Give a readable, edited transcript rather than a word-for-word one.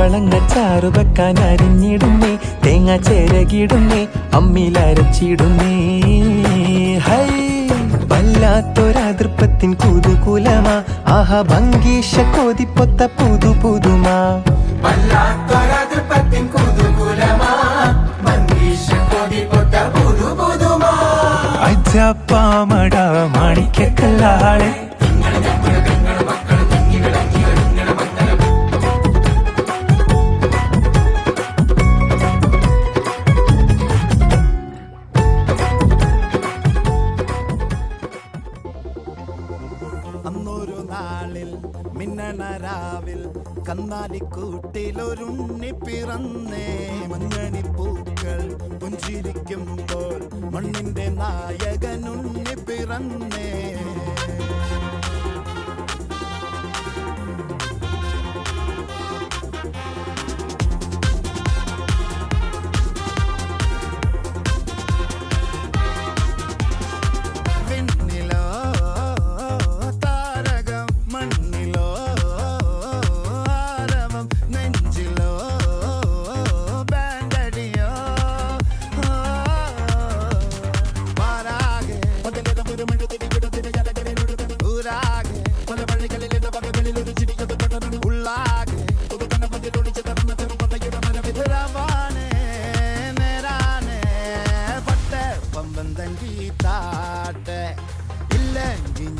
മാമ്പഴങ്ങ ചാറു വെക്കാൻ അരിഞ്ഞിടുന്നേ, തേങ്ങ ചേരകിടുന്നേ, അമ്മിലരച്ചിടുന്നേ. ഹൈ വല്ലാത്തൊരതൃപ്പത്തിൻ കുതുകുലമാ, ആഹാ ഭംഗീഷ കോതിപ്പൊത്ത പുതു പുതുമാ. വല്ലാത്തൊരതൃപ്പത്തിൻ കുതുകുലമാ, ഭംഗീഷ കോതിപ്പൊത്ത പുതു പുതുമാ. അജപ്പാമട മാണിക്കല്ലാളെ അന്നൊരു നാളിൽ മിന്നണരാവിൽ കന്നാലിക്കൂട്ടിലൊരുണ്ണി പിറന്നേ. മഞ്ഞണിപ്പൂക്കൾ പുഞ്ചിരിക്കുമ്പോൾ മണ്ണിന്റെ നായകനുണ്ണി പിറന്നേ. ഇല്ലെങ്കിൽ